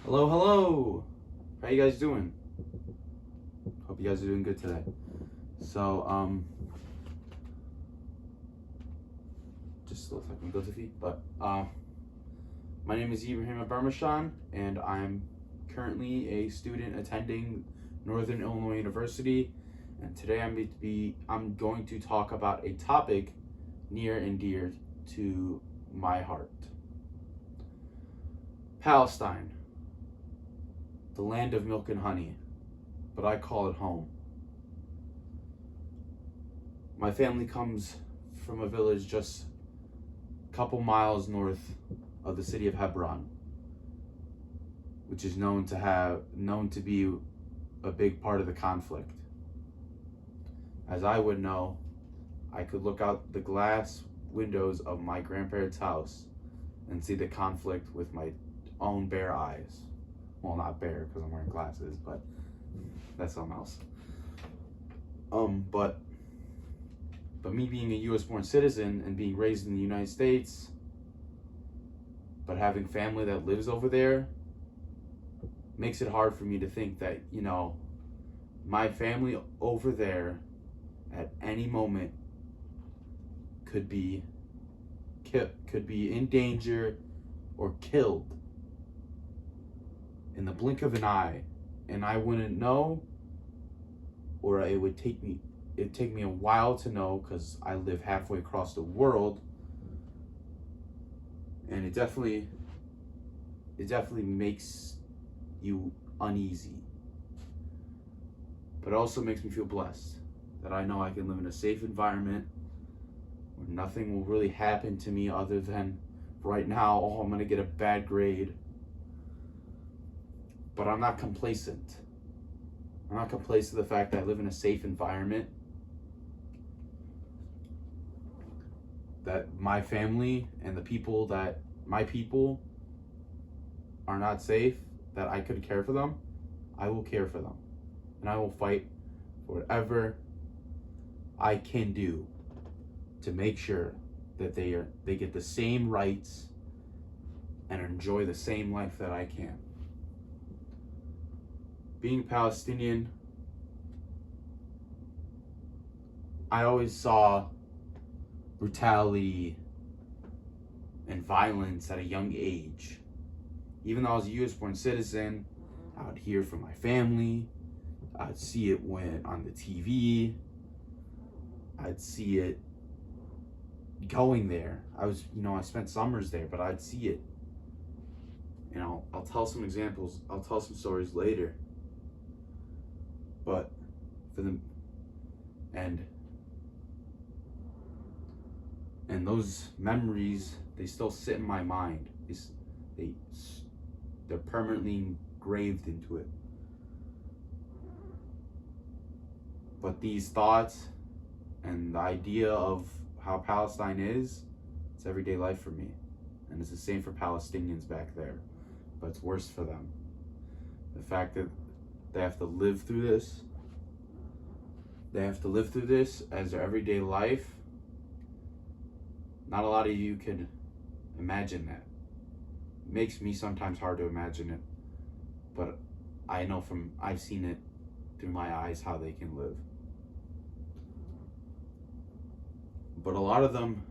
Hello, hello. How you guys doing? Hope you guys are doing good today. So, just looks like I'm good to feet, but my name is Ibraheem Aburmishan, and I'm currently a student attending Northern Illinois University, and today I'm going to talk about a topic near and dear to my heart. Palestine, the land of milk and honey, but I call it home. My family comes from a village just a couple miles north of the city of Hebron, which is known to be a big part of the conflict. As I would know, I could look out the glass windows of my grandparents' house and see the conflict with my own bare eyes. Well, not bare because I'm wearing glasses, but that's something else. But me being a U.S. born citizen and being raised in the United States, but having family that lives over there, makes it hard for me to think that, my family over there at any moment could be in danger or killed in the blink of an eye, and I wouldn't know, or it'd take me a while to know because I live halfway across the world, and it definitely makes you uneasy, but it also makes me feel blessed that I know I can live in a safe environment where nothing will really happen to me other than right now, I'm gonna get a bad grade. But I'm not complacent. I'm not complacent to the fact that I live in a safe environment, that my family and my people are not safe, that I could care for them. I will care for them. And I will fight for whatever I can do to make sure that they get the same rights and enjoy the same life that I can. Being Palestinian, I always saw brutality and violence at a young age. Even though I was a U.S. born citizen, I would hear from my family. I'd see it on the TV. I'd see it going there. I spent summers there, but I'd see it. I'll tell some examples. I'll tell some stories later. But for them, and those memories, they still sit in my mind. They're permanently engraved into it. But these thoughts and the idea of how Palestine is, it's everyday life for me. And it's the same for Palestinians back there. But it's worse for them. The fact that they have to live through this. They have to live through this as their everyday life. Not a lot of you could imagine that. It makes me sometimes hard to imagine it. But I know I've seen it through my eyes how they can live. But a lot of them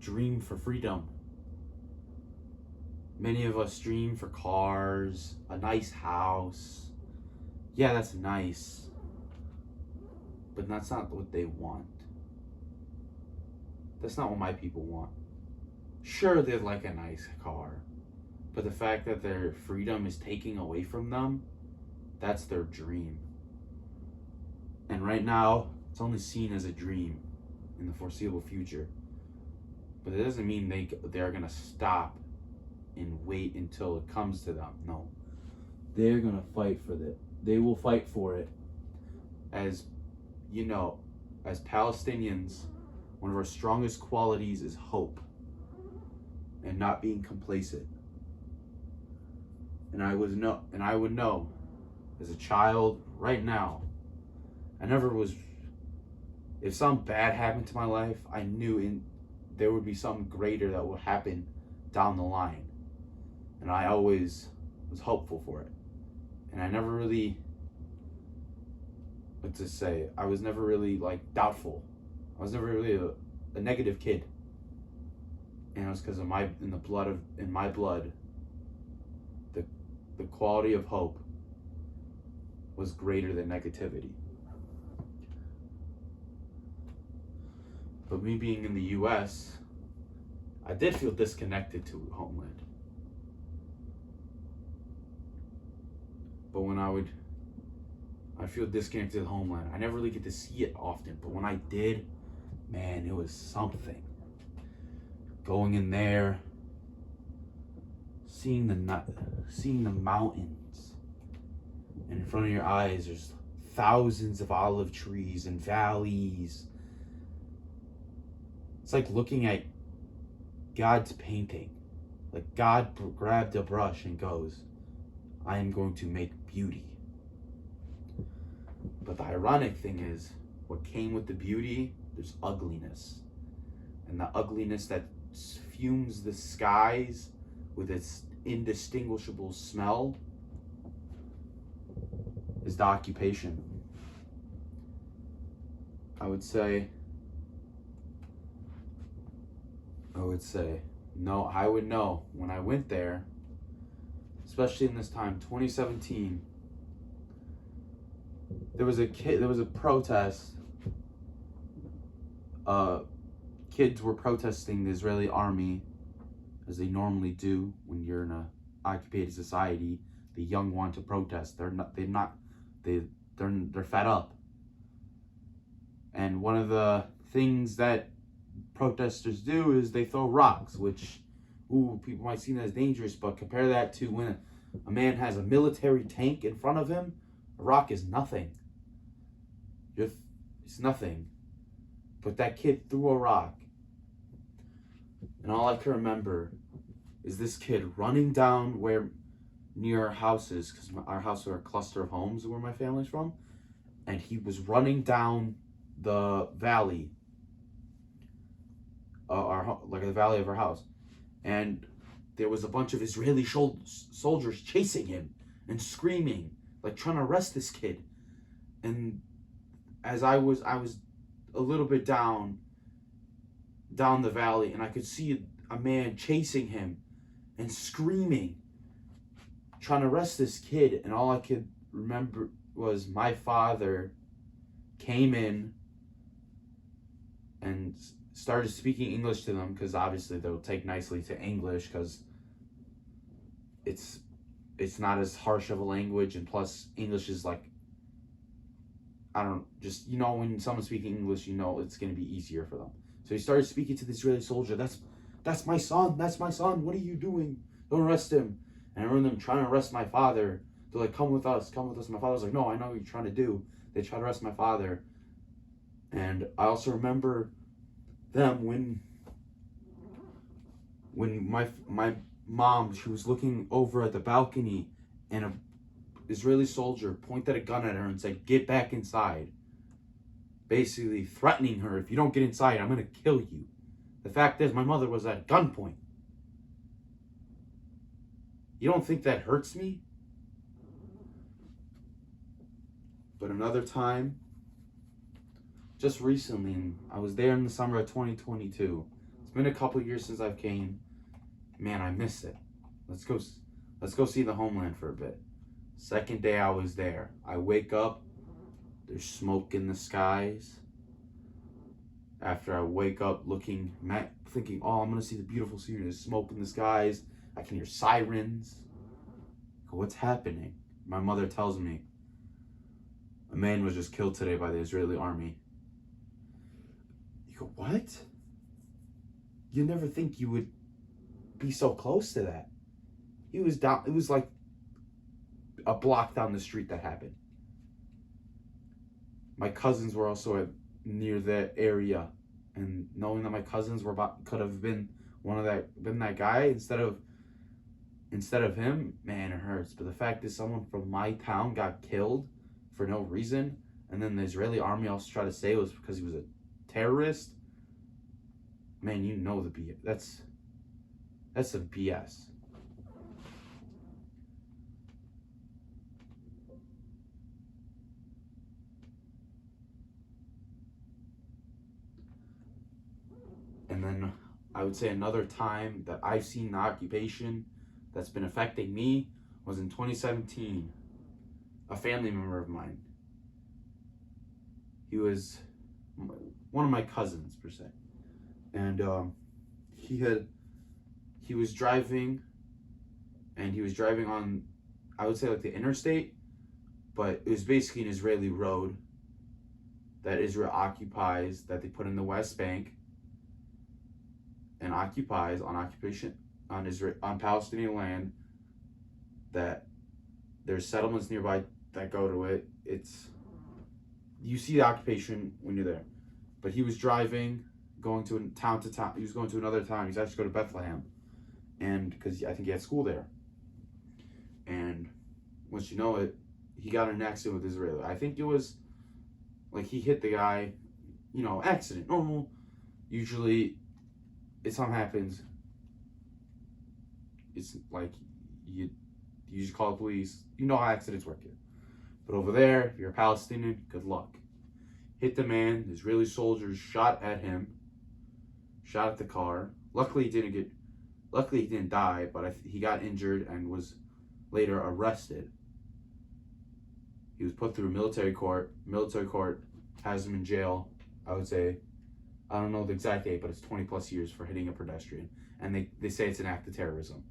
dream for freedom. Many of us dream for cars, a nice house. Yeah, that's nice. But that's not what they want. That's not what my people want. Sure, they'd like a nice car. But the fact that their freedom is taken away from them, that's their dream. And right now, it's only seen as a dream in the foreseeable future. But it doesn't mean they're going to stop and wait until it comes to them. No. They're going to fight for it. They will fight for it. As Palestinians, one of our strongest qualities is hope and not being complacent. And I would know as a child right now, if something bad happened to my life, I knew there would be something greater that would happen down the line. And I always was hopeful for it. And I never really, I was never really like doubtful. I was never really a negative kid. And it was because of in my blood, the quality of hope was greater than negativity. But me being in the US, I did feel disconnected to homeland. But when I'd feel disconnected to homeland, I never really get to see it often. But when I did, man, it was something. Going in there, seeing the mountains, and in front of your eyes, there's thousands of olive trees and valleys. It's like looking at God's painting. Like God grabbed a brush and goes, I am going to make beauty. But the ironic thing is, what came with the beauty, there's ugliness. And the ugliness that fumes the skies with its indistinguishable smell is the occupation. I would say, no, I would know when I went there, especially in this time, 2017, there was a protest. Kids were protesting the Israeli army, as they normally do when you're in a occupied society. The young want to protest. They're fed up. And one of the things that protesters do is they throw rocks, which people might see that as dangerous, but compare that to when a man has a military tank in front of him. A rock is nothing. It's nothing. But that kid threw a rock. And all I can remember is this kid running down near our houses, because our house are a cluster of homes where my family's from, and he was running down the valley, the valley of our house, and there was a bunch of Israeli soldiers chasing him and screaming, like trying to arrest this kid. And as I was a little bit down the valley, and I could see a man chasing him and screaming, trying to arrest this kid. And all I could remember was my father came in and started speaking English to them, because obviously they'll take nicely to English because it's not as harsh of a language, and plus English is like, when someone's speaking English, it's going to be easier for them. So he started speaking to the Israeli soldier. That's my son. That's my son. What are you doing? Don't arrest him. And I remember them trying to arrest my father. They're like, come with us. My father was like, no, I know what you're trying to do. They tried to arrest my father. And I also remember them when my mom, she was looking over at the balcony, and a Israeli soldier pointed a gun at her and said, get back inside. Basically threatening her, if you don't get inside, I'm going to kill you. The fact is, my mother was at gunpoint. You don't think that hurts me? But another time, just recently, I was there in the summer of 2022. It's been a couple years since I've came. Man, I miss it. Let's go see the homeland for a bit. Second day I was there. I wake up, there's smoke in the skies. After I wake up thinking, oh, I'm going to see the beautiful scenery. There's smoke in the skies. I can hear sirens. What's happening? My mother tells me, a man was just killed today by the Israeli army. You go, what? You never think you would be so close to that. It was like a block down the street that happened. My cousins were also near that area, and knowing that my cousins could have been that guy instead of him, man, it hurts. But the fact is, someone from my town got killed for no reason, and then the Israeli army also tried to say it was because he was a terrorist. Man, that's That's some BS. And then I would say another time that I've seen the occupation that's been affecting me was in 2017. A family member of mine. He was one of my cousins per se, and he was driving, and he was driving on, I would say, like the interstate, but it was basically an Israeli road that Israel occupies, that they put in the West Bank, and occupies on occupation on Israel, on Palestinian land, that there's settlements nearby that go to it. It's, you see the occupation when you're there. But he was driving, going to town to town. He was going to another town. He's actually going to Bethlehem, and because I think he had school there. And once you know it, he got in an accident with Israeli. I think it was like he hit the guy, accident, normal. Usually, if something happens, it's like you just call the police. You know how accidents work here. But over there, if you're a Palestinian, good luck. Hit the man. Israeli soldiers shot at him. Shot at the car. Luckily, he didn't die, but he got injured and was later arrested. He was put through military court. Military court has him in jail. I would say, I don't know the exact date, but it's 20 plus years for hitting a pedestrian. And they say it's an act of terrorism.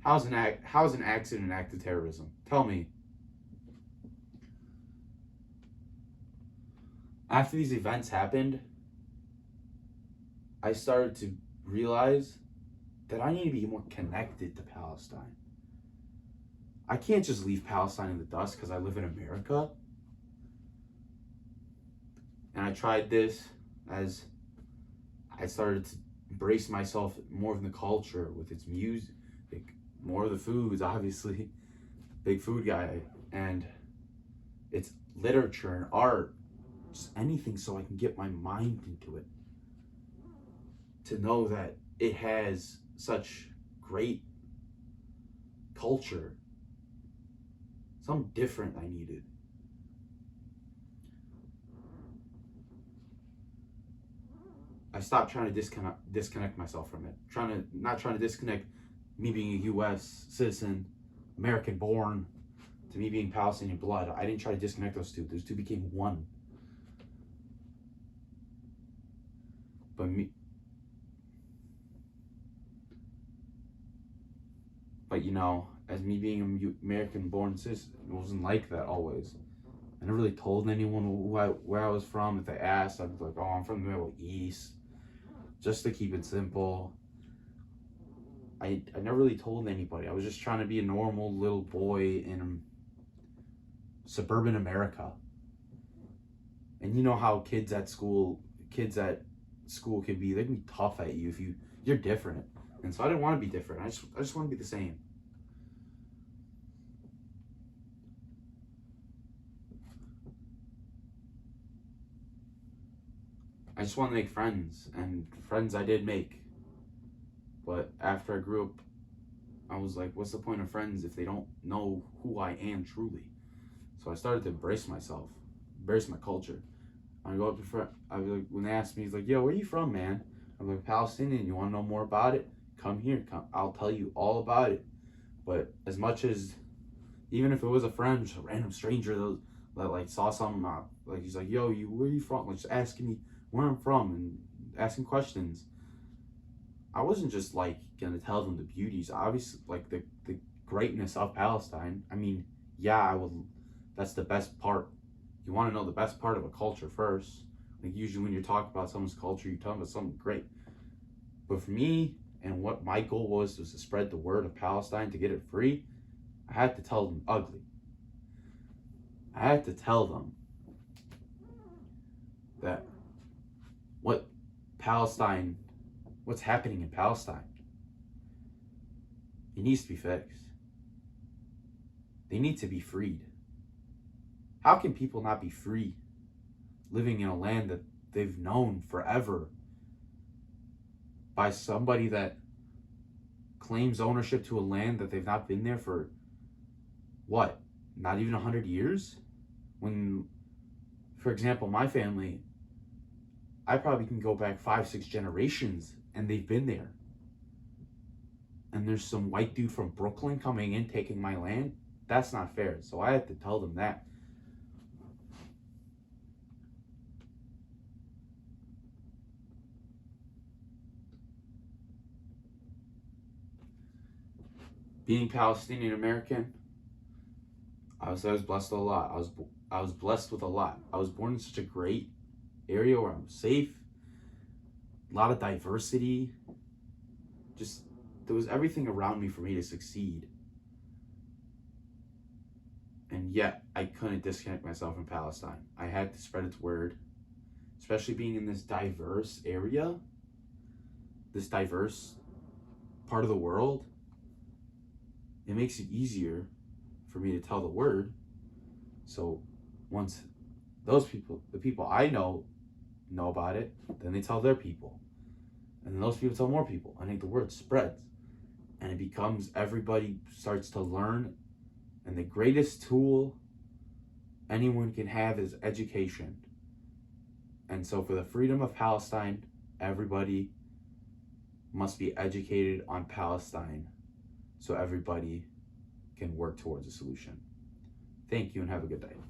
How's an accident an act of terrorism? Tell me. After these events happened, I started to realize that I need to be more connected to Palestine. I can't just leave Palestine in the dust because I live in America. And I tried this as I started to embrace myself more in the culture with its music, more of the foods, obviously. Big food guy. And its literature and art. Just anything so I can get my mind into it. To know that it has such great culture. Something different I needed. I stopped trying to disconnect myself from it. Not trying to disconnect me being a U.S. citizen, American born, to me being Palestinian blood. I didn't try to disconnect those two. Those two became one. But as me being an American born citizen, it wasn't like that always. I never really told anyone where I was from. If they asked, I'd be like, oh, I'm from the Middle East. Just to keep it simple. I never really told anybody. I was just trying to be a normal little boy in suburban America. And you know how kids at school can be, they can be tough at you if you're different. And so I didn't want to be different. I just want to be the same. I just want to make friends, and friends I did make. But after I grew up, I was like, what's the point of friends if they don't know who I am truly? So I started to embrace myself, embrace my culture. I go up to friend, I'd be like, when they ask me, he's like, yo, where you from, man? I'm like, Palestinian. You want to know more about it? Come here. I'll tell you all about it. But as much as, even if it was a friend, just a random stranger that like saw something, like he's like, yo, where you from? Like just asking me where I'm from and asking questions. I wasn't just like gonna tell them the beauties, obviously, like the greatness of Palestine. I mean, yeah, I will. That's the best part. You want to know the best part of a culture first. Like usually when you're talking about someone's culture, you're talking about something great. But for me, and what my goal was to spread the word of Palestine, to get it free, I had to tell them ugly. I had to tell them that what's happening in Palestine, it needs to be fixed. They need to be freed. How can people not be free living in a land that they've known forever by somebody that claims ownership to a land that they've not been there for, what, not even 100 years? When, for example, my family, I probably can go back 5, 6 generations and they've been there. And there's some white dude from Brooklyn coming in, taking my land. That's not fair. So I had to tell them that. Being Palestinian American, I was blessed a lot. I was blessed with a lot. I was born in such a great area where I'm safe. A lot of diversity. Just, there was everything around me for me to succeed. And yet, I couldn't disconnect myself from Palestine. I had to spread its word, especially being in this diverse area, this diverse part of the world. It makes it easier for me to tell the word. So once those people, the people I know about it, then they tell their people. And then those people tell more people. I think the word spreads. And it becomes, everybody starts to learn. And the greatest tool anyone can have is education. And so for the freedom of Palestine, everybody must be educated on Palestine so everybody can work towards a solution. Thank you and have a good day.